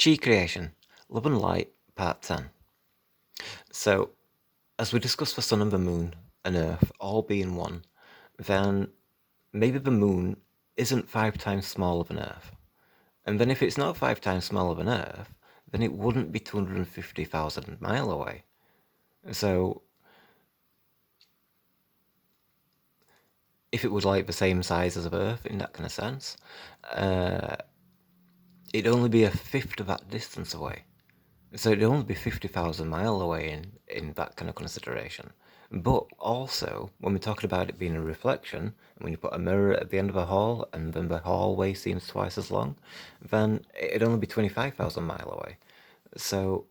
Chi Creation, Love and Light, Part 10. So, as we discussed the Sun and the Moon and Earth all being one, then maybe the Moon isn't 5 times smaller than Earth. And then if it's not 5 times smaller than Earth, then it wouldn't be 250,000 miles away. So, if it was like the same size as Earth in that kind of sense, it'd only be a fifth of that distance away. So it'd only be 50,000 miles away in that kind of consideration. But also, when we're talking about it being a reflection, when you put a mirror at the end of a hall and then the hallway seems twice as long, then it'd only be 25,000 miles away. So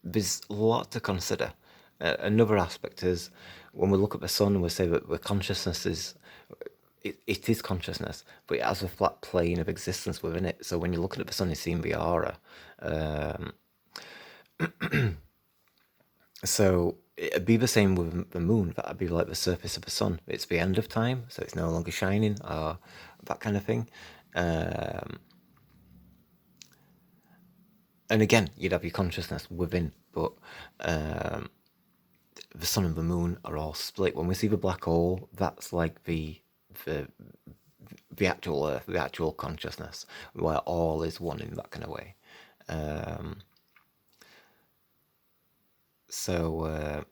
there's a lot to consider. Another aspect is when we look at the sun, we say that the consciousness is it is consciousness, but it has a flat plane of existence within it. So when you're looking at the sun, you're seeing the aura. So it'd be the same with the moon. That'd be like the surface of the sun. It's the end of time, so it's no longer shining, or that kind of thing. And again, you'd have your consciousness within, but the sun and the moon are all split. When we see the black hole, that's like the actual Earth, the actual consciousness, where all is one in that kind of way. So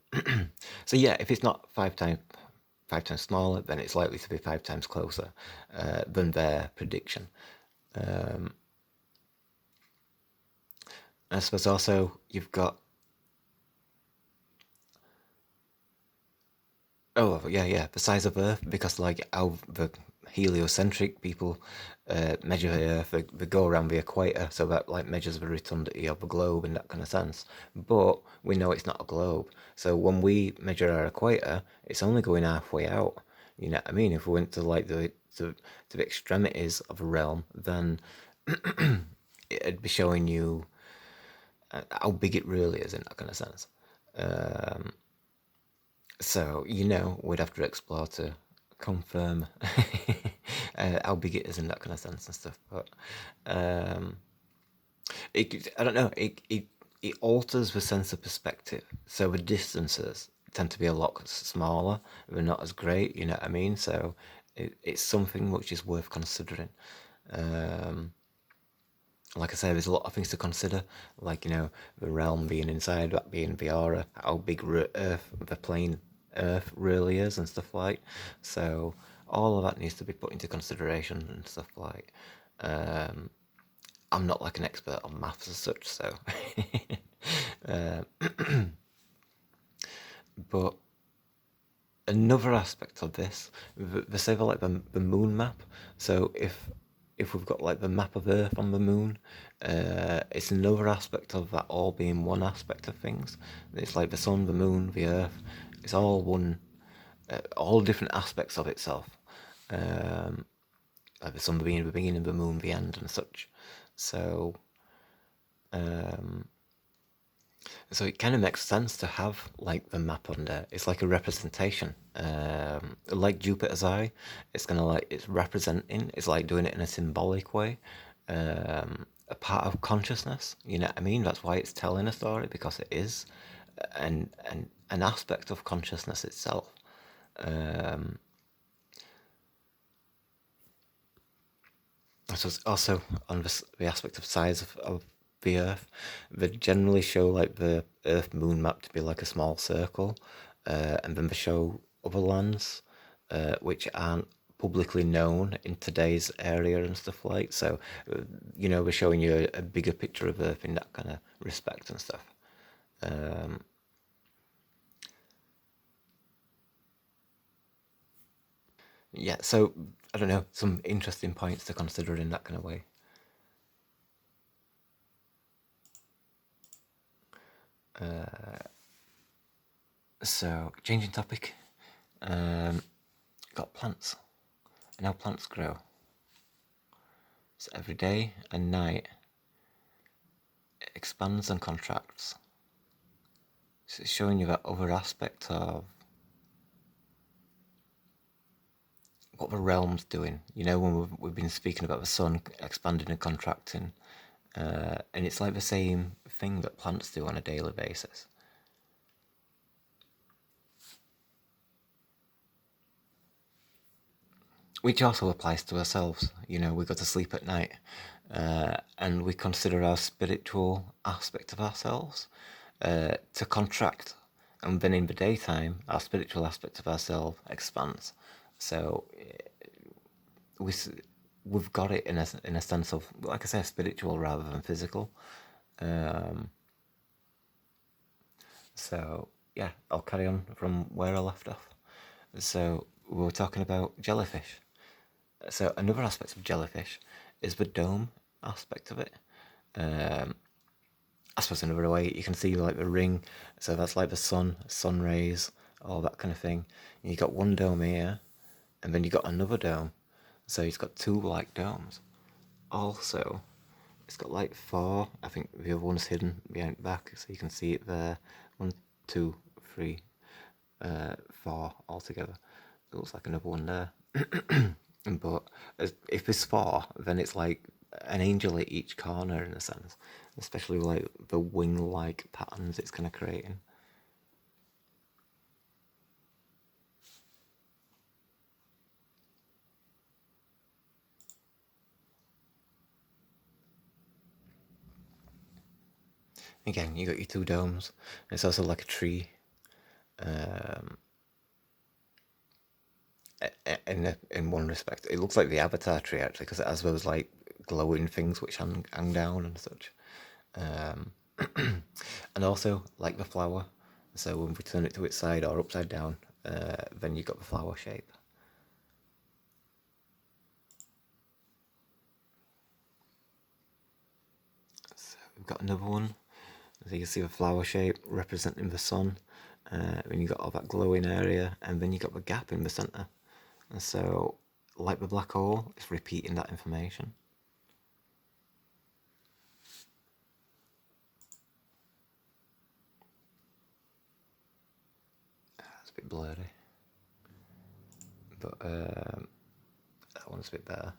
yeah, if it's not five times smaller, then it's likely to be 5 times closer than their prediction. I suppose also you've got the size of Earth, because like how the heliocentric people measure the Earth, they go around the equator, so that like measures the rotundity of the globe in that kind of sense. But we know it's not a globe, so when we measure our equator, it's only going halfway out. You know what I mean? If we went to like to the extremities of a realm, then it'd be showing you how big it really is in that kind of sense. So, we'd have to explore to confirm how big it is in that kind of sense and stuff. But I don't know, it alters the sense of perspective. So the distances tend to be a lot smaller, they're not as great, you know what I mean? So it's something which is worth considering. Like I say, there's a lot of things to consider, like, the realm being inside, that being the aura, how big Earth, the plane Earth really is, and stuff like. So all of that needs to be put into consideration and stuff like. I'm not like an expert on maths as such, so. But another aspect of this, they say like the moon map. So if we've got like the map of Earth on the moon, it's another aspect of that all being one aspect of things. It's like the sun, the moon, the Earth. It's all one, all different aspects of itself. Like the sun being the beginning, the moon the end, and such. So so it kind of makes sense to have like the map on there. It's like a representation, like Jupiter's eye. It's kind of like it's representing. It's like doing it in a symbolic way, a part of consciousness. You know what I mean? That's why it's telling a story, because it is an aspect of consciousness itself. So it's also on the aspect of size of the Earth. They generally show like the Earth moon map to be like a small circle, and then they show other lands which aren't publicly known in today's area and stuff like. So, we're showing you a bigger picture of Earth in that kind of respect and stuff. Yeah, so I don't know, some interesting points to consider in that kind of way. So, changing topic. Got plants and how plants grow. So every day and night it expands and contracts. So it's showing you that other aspect of what the realm's doing. When we've been speaking about the sun expanding and contracting, And it's like the same thing that plants do on a daily basis. Which also applies to ourselves. You know, we go to sleep at night, and we consider our spiritual aspect of ourselves to contract. And then in the daytime, our spiritual aspect of ourselves expands. So we, we've got it in a sense of, like I say, spiritual rather than physical. Um, so yeah, I'll carry on from where I left off. So we were talking about jellyfish. So another aspect of jellyfish is the dome aspect of it. Um, I suppose another way you can see like the ring, so that's like the sun rays, all that kind of thing. And you got one dome here, and then you got another dome. So it's got two like domes. Also, it's got like four. I think the other one's hidden behind the back, so you can see it there. One, two, three, four altogether. It looks like another one there. But if there's four, then it's like an angel at each corner in a sense, especially like the wing-like patterns it's kind of creating. Again, you got your two domes. It's also like a tree. Um, in one respect, it looks like the Avatar tree actually, because it has those like glowing things which hang down and such. Um, and also like the flower. So when we turn it to its side or upside down, then you got the flower shape. So we've got another one. So you can see the flower shape representing the sun. Then you got all that glowing area, and then you got the gap in the center. And so, like the black hole, it's repeating that information. It's a bit blurry, but that one's a bit better.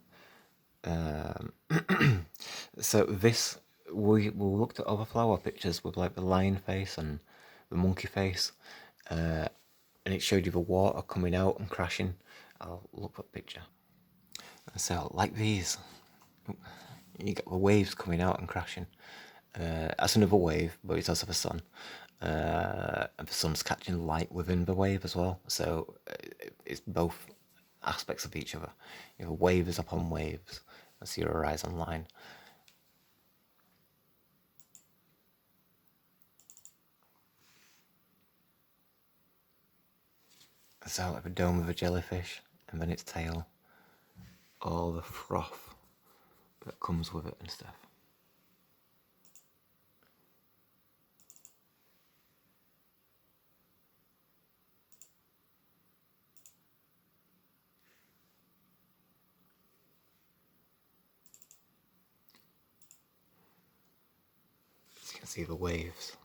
So this we looked at other flower pictures with like the lion face and the monkey face, and it showed you the water coming out and crashing. I'll look at the picture. So like these, you get the waves coming out and crashing. That's another wave, but it's also the sun. And the sun's catching light within the wave as well. So it's both aspects of each other. You have waves upon waves. That's your horizon line. So like the dome of a jellyfish, and then its tail, all the froth that comes with it and stuff. So you can see the waves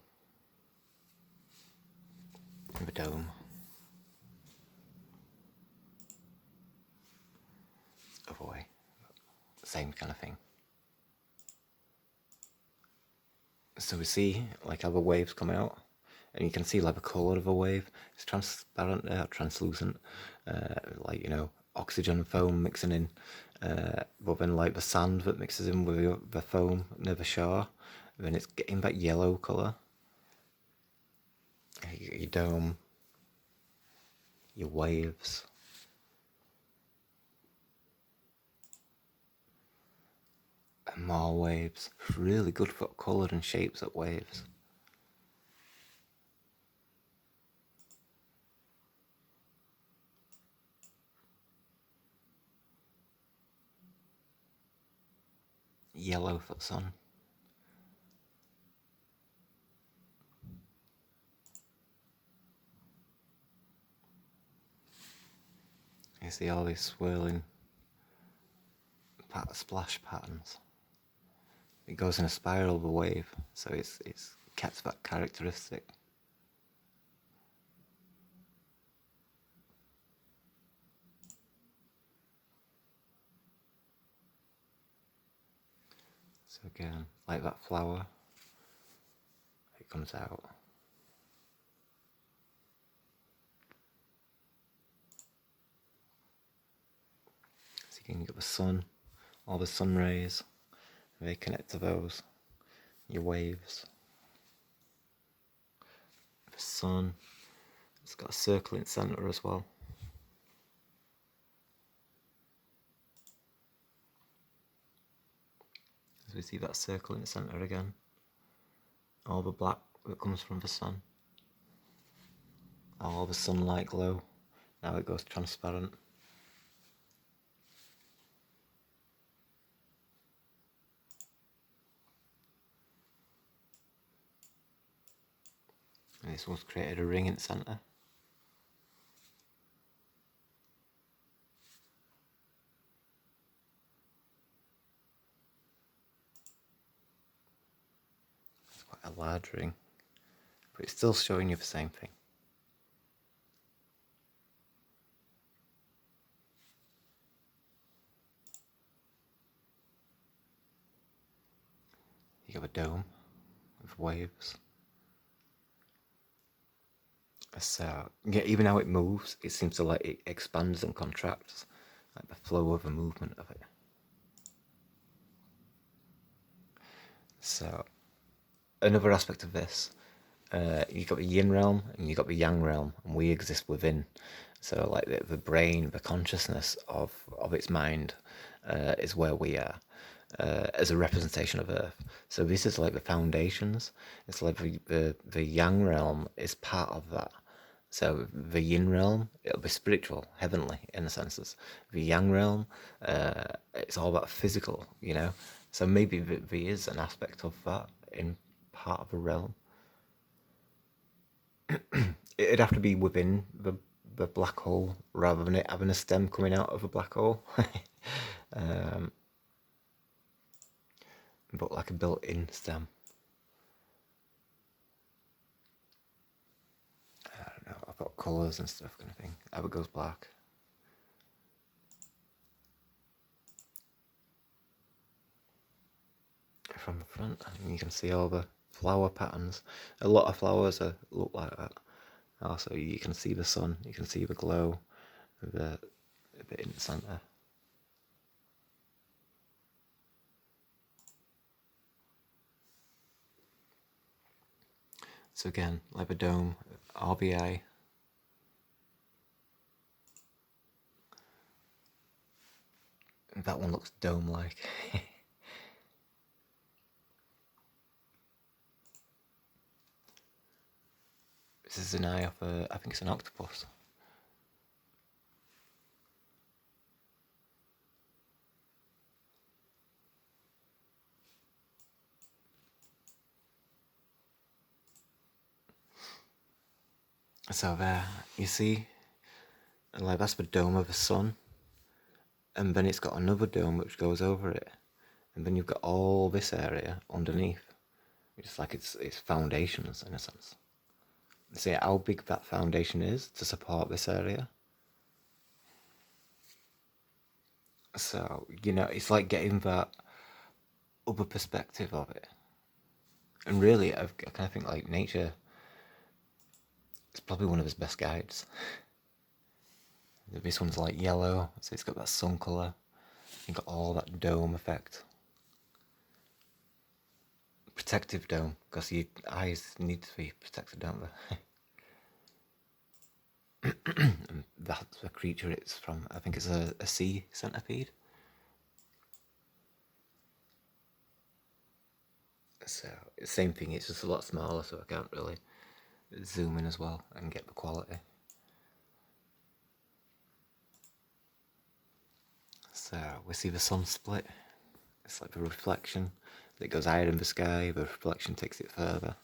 in the dome. Other way, same kind of thing. So we see like how the waves come out, and you can see like the color of a wave. It's transparent, translucent, like oxygen foam mixing in. But then like the sand that mixes in with the foam near the shore, and then it's getting that yellow color. Your dome, your waves. And more waves. Really good for colour and shapes of waves. Yellow for sun. You see all these swirling splash patterns. It goes in a spiral of a wave, so it's kept that characteristic. So again, like that flower, it comes out. So you can get the sun, all the sun rays, they connect to those, your waves. The sun, it's got a circle in the centre as well. As we see that circle in the centre again, all the black that comes from the sun, all the sunlight glow, now it goes transparent. And this one's created a ring in the centre. It's quite a large ring, but it's still showing you the same thing. You have a dome with waves. So yeah, even how it moves, it seems to like it expands and contracts, like the flow of the movement of it. So another aspect of this, you've got the yin realm and you've got the yang realm, and we exist within. So like the brain, the consciousness of its mind is where we are. As a representation of Earth. So this is like the foundations. It's like the yang realm is part of that. So the yin realm, it'll be spiritual, heavenly in the senses. The yang realm, it's all about physical, you know. So maybe there is an aspect of that in part of a realm. It'd have to be within the black hole rather than it having a stem coming out of a black hole. But like a built-in stem. I don't know, I've got colours and stuff kind of thing. How it goes black. From the front, and you can see all the flower patterns. A lot of flowers look like that. Also, you can see the sun, you can see the glow, the bit in the centre. So again, like a dome, RBA. That one looks dome-like. This is an eye of I think it's an octopus. So there, you see, like that's the dome of the sun, and then it's got another dome which goes over it, and then you've got all this area underneath. It's like it's foundations in a sense. See how big that foundation is to support this area. So, you know, it's like getting that other perspective of it. And really, I kind of think like nature is probably one of his best guides. This one's like yellow, so it's got that sun colour. You've got all that dome effect. Protective dome, because your eyes need to be protected, don't they? And that's the creature it's from. I think it's a sea centipede. So, same thing, it's just a lot smaller, so I can't really zoom in as well and get the quality. So, we see the sun split. It's like the reflection that goes higher in the sky, the reflection takes it further.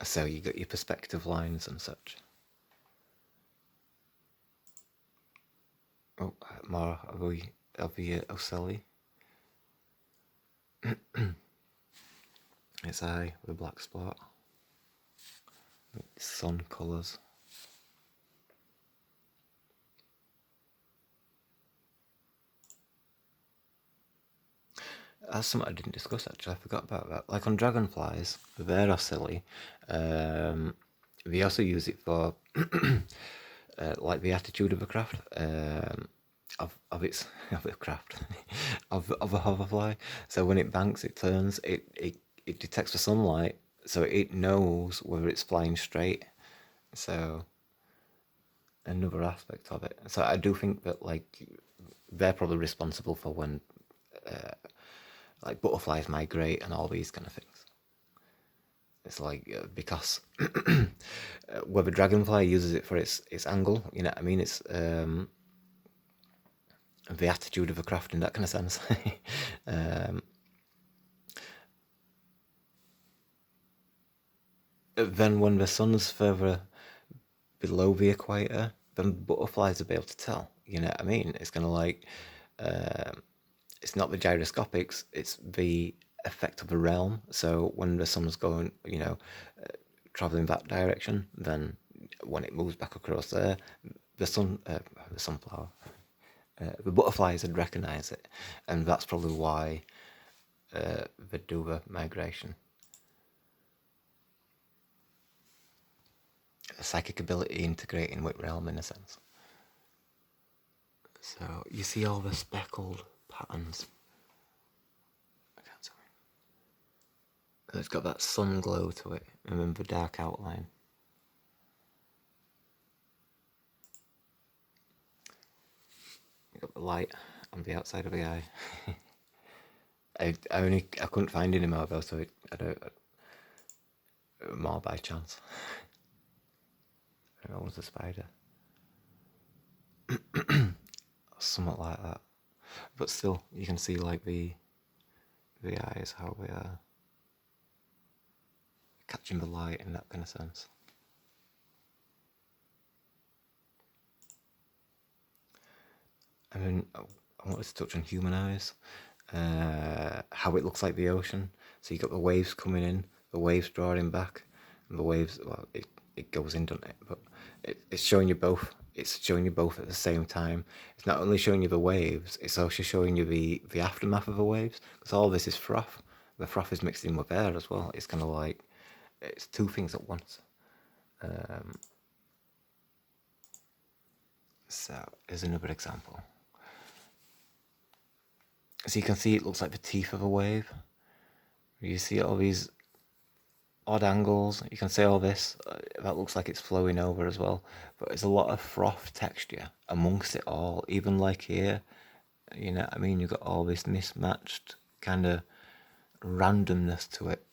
So you got your perspective lines and such. Oh, more of the ocelli. Its eye with a black spot. Sun colours. That's something I didn't discuss actually. I forgot about that. Like on dragonflies, they're silly. They also use it for like the attitude of a craft, of its of a craft of a hoverfly. So when it banks, it turns. It detects the sunlight, so it knows whether it's flying straight. So another aspect of it. So I do think that like they're probably responsible for when like butterflies migrate and all these kind of things. It's like because whether dragonfly uses it for its angle, you know what I mean? It's the attitude of a craft in that kind of sense. um, then when the sun's further below the equator, then butterflies will be able to tell. You know what I mean? It's kind of like it's not the gyroscopics; it's the effect of the realm. So when the sun's going, traveling that direction, then when it moves back across there, the sunflower, the butterflies would recognise it, and that's probably why they do the migration. A psychic ability integrating with realm in a sense. So you see all the speckled patterns. I can't see. It's got that sun glow to it, and then the dark outline. You got the light on the outside of the eye. I couldn't find any more though, so I don't more by chance. I don't know, it was a spider. Something like that. But still, you can see like the eyes, how they are catching the light in that kind of sense. And then I wanted to touch on human eyes, how it looks like the ocean. So you got the waves coming in, the waves drawing back, and the waves, well, it goes in, doesn't it? But it's showing you both. It's showing you both at the same time. It's not only showing you the waves, it's also showing you the aftermath of the waves, because all this is froth. The froth is mixed in with air as well. It's kind of like, it's two things at once. So here's another example. So you can see it looks like the teeth of a wave. You see all these odd angles. You can see all this. That looks like it's flowing over as well. But there's a lot of froth texture amongst it all. Even like here, you know what I mean? You've got all this mismatched kind of randomness to it.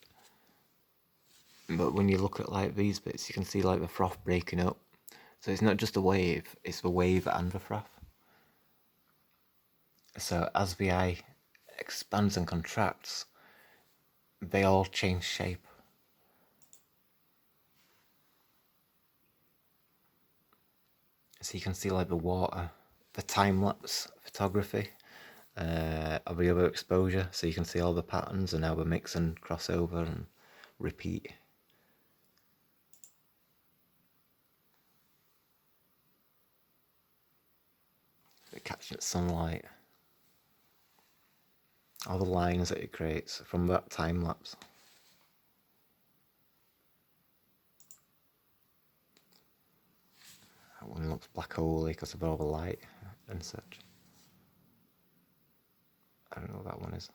But when you look at like these bits, you can see like the froth breaking up. So it's not just a wave, it's the wave and the froth. So as the eye expands and contracts, they all change shape. So you can see like the water, the time-lapse photography of the other exposure. So you can see all the patterns and how they mix and cross over and repeat. It catches sunlight. All the lines that it creates from that time-lapse. That one looks black holy because of all the light and such. I don't know what that one is.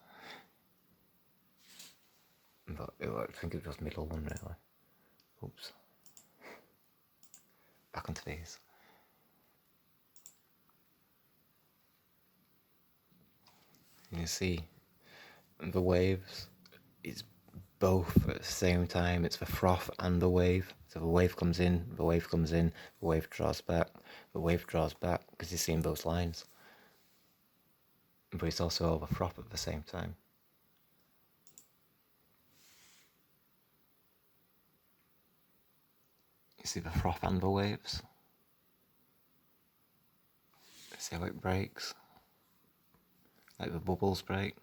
But I think it was middle one really. Oops. Back onto these. You see the waves. It's both at the same time. It's the froth and the wave. So the wave comes in, the wave comes in, the wave draws back, the wave draws back because you're seeing those lines. But it's also all the froth at the same time. You see the froth and the waves. See how it breaks? Like the bubbles break.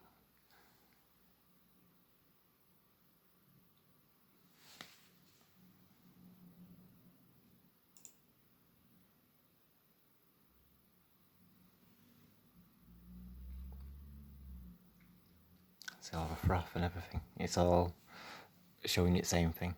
See all the froth and everything. It's all showing you the same thing.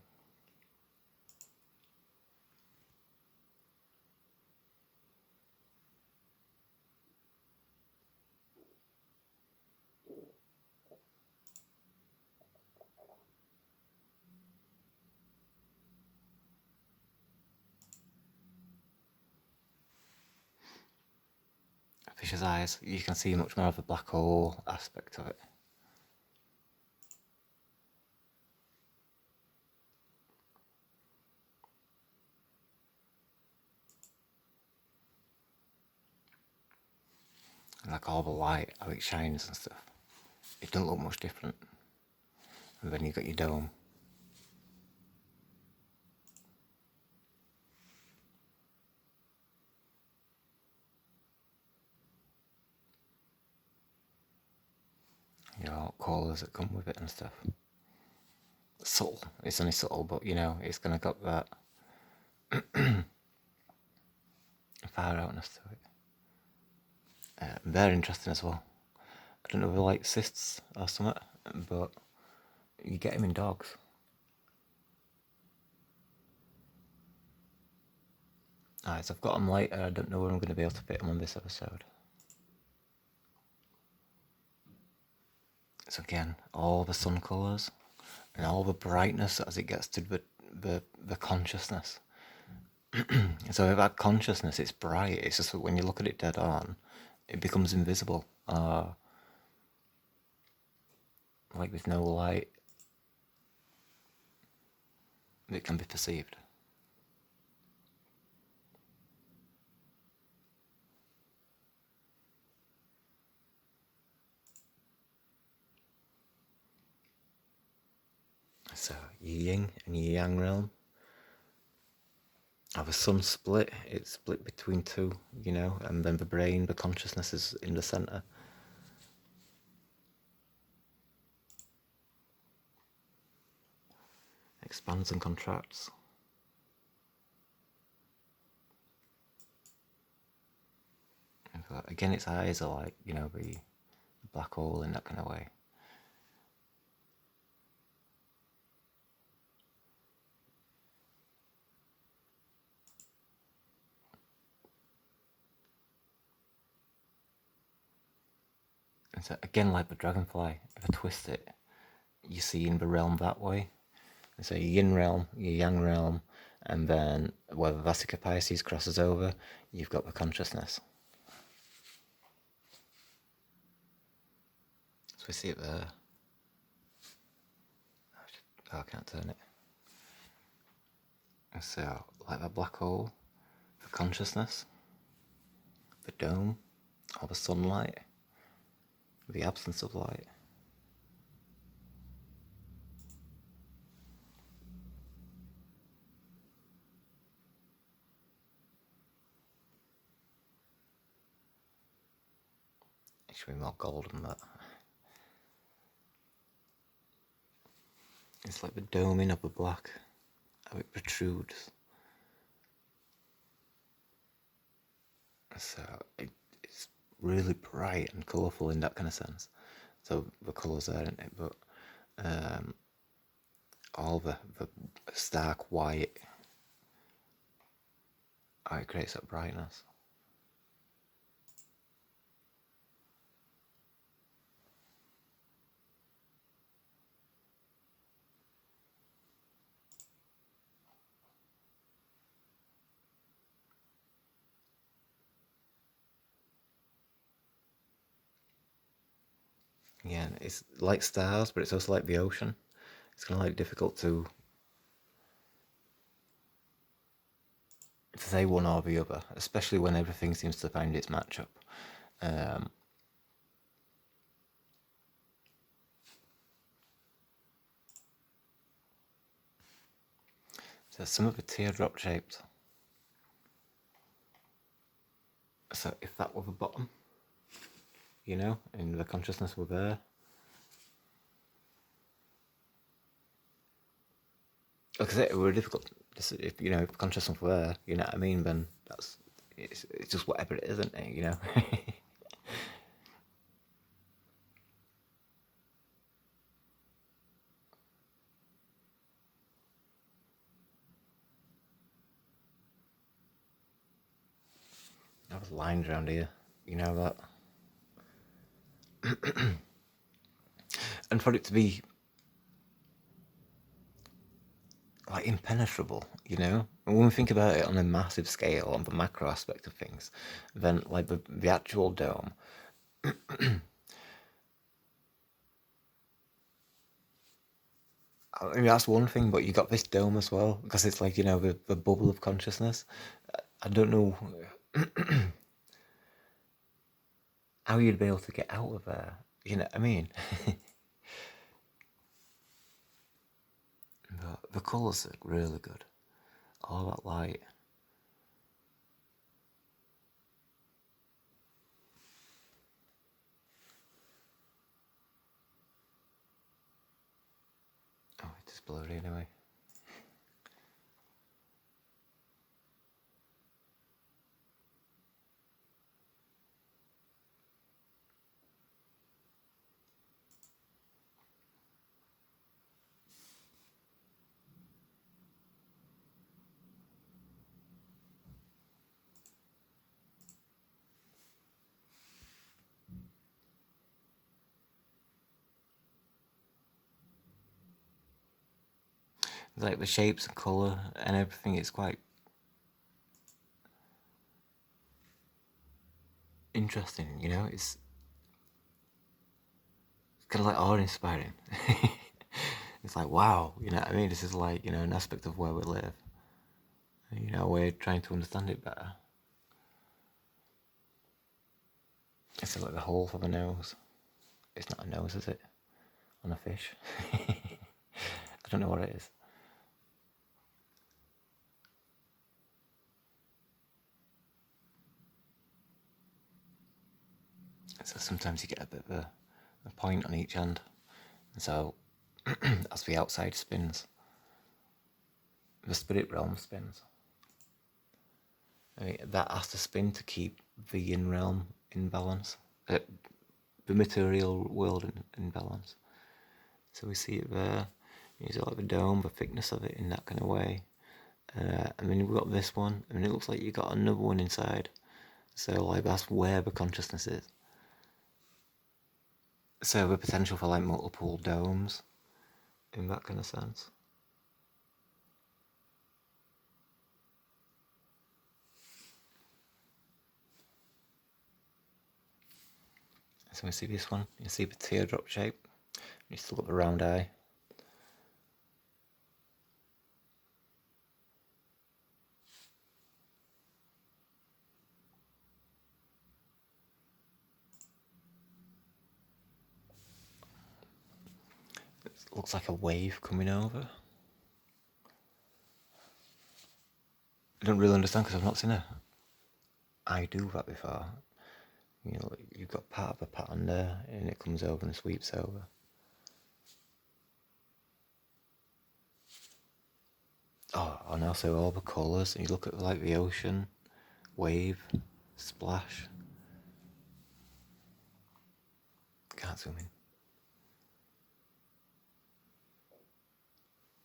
Fish's eyes, you can see much more of the black hole aspect of it. Like all the light, how it shines and stuff. It doesn't look much different. And then you got your dome. Your colours that come with it and stuff. Subtle. It's only subtle, but you know, it's gonna got that far outness to it. They're interesting as well. I don't know if they're like cysts or something, but you get them in dogs. Alright, so I've got them later. I don't know where I'm going to be able to fit them on this episode. So again, all the sun colours and all the brightness as it gets to the consciousness. So if that consciousness, it's bright. It's just that when you look at it dead on, it becomes invisible. Like with no light, it can be perceived. So your yin and your yang realm. Have a sun split, it's split between two, you know, and then the brain, the consciousness is in the centre. Expands and contracts. But again, its eyes are like, you know, the black hole in that kind of way. And so again, like the dragonfly, if I twist it, you see in the realm that way. And so your yin realm, your yang realm, and then where the Vasica Pisces crosses over, you've got the consciousness. So we see it there. Oh, I can't turn it. And so, like that black hole, the consciousness, the dome, or the sunlight, the absence of light. It should be more gold than that. It's like the doming of the black, how it protrudes. So it's really bright and colourful in that kind of sense. So the colours are in it, but all the stark white, it creates that brightness. Yeah, it's like stars, but it's also like the ocean. It's kind of like difficult to say one or the other, especially when everything seems to find its matchup. So some of the teardrop shaped. So if that were the bottom, you know, and the consciousness were there, because it were difficult. If you know, if consciousness were there, you know what I mean. Then it's just whatever it is, isn't it? You know. lines around here. You know that? And for it to be like impenetrable, you know? And when we think about it on a massive scale, on the macro aspect of things, then like the actual dome, I mean, that's one thing, but you got this dome as well, because it's like, you know, the bubble of consciousness. I don't know how you'd be able to get out of there. You know what I mean? The colours are really good. All that light. Oh, it is blurry anyway. Like the shapes and colour and everything, it's quite interesting, you know? It's kind of like awe-inspiring. It's like, wow, you know what I mean? This is like, you know, an aspect of where we live. You know, we're trying to understand it better. It's like the hole for the nose. It's not a nose, is it? On a fish? I don't know what it is. So sometimes you get a bit of a point on each end. And so as the outside spins, the spirit realm spins. I mean, that has to spin to keep the in realm in balance, the material world in balance. So we see it there. You see like the dome, the thickness of it in that kind of way. And then we've got this one, and it looks like you've got another one inside. So like that's where the consciousness is. So the potential for like multiple domes in that kind of sense. So we see this one, you see the teardrop shape, you still got the round eye. It looks like a wave coming over. I don't really understand because I've not seen a eye do that before. You know, you've got part of a pattern there and it comes over and sweeps over. Oh, and also all the colours. And you look at like the ocean, wave, splash. Can't zoom in.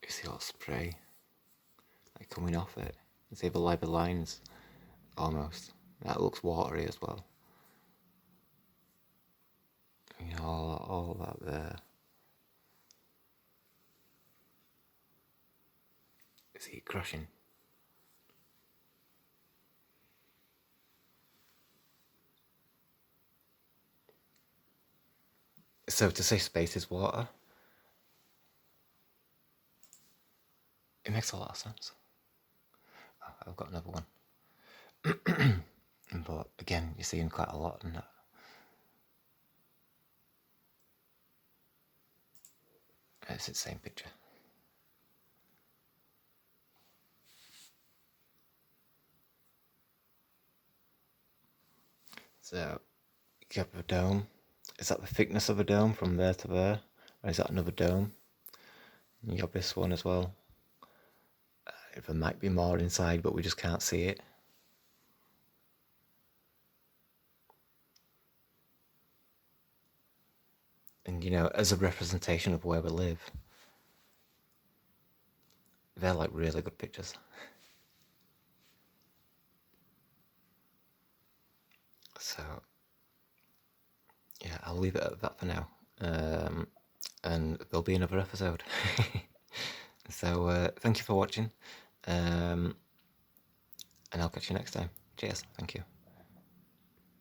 You see a lot of spray like coming off it. You see the lines almost. That looks watery as well. You know, all that there. You see it crushing. So to say space is water, it makes a lot of sense. Oh, I've got another one. But again, you're seeing quite a lot in that. It's the same picture. So you have a dome. Is that the thickness of a dome from there to there? Or is that another dome? You got this one as well. There might be more inside, but we just can't see it. And you know, as a representation of where we live, they're like really good pictures. So yeah, I'll leave it at that for now. And there'll be another episode. So thank you for watching, and I'll catch you next time. Cheers. Thank you.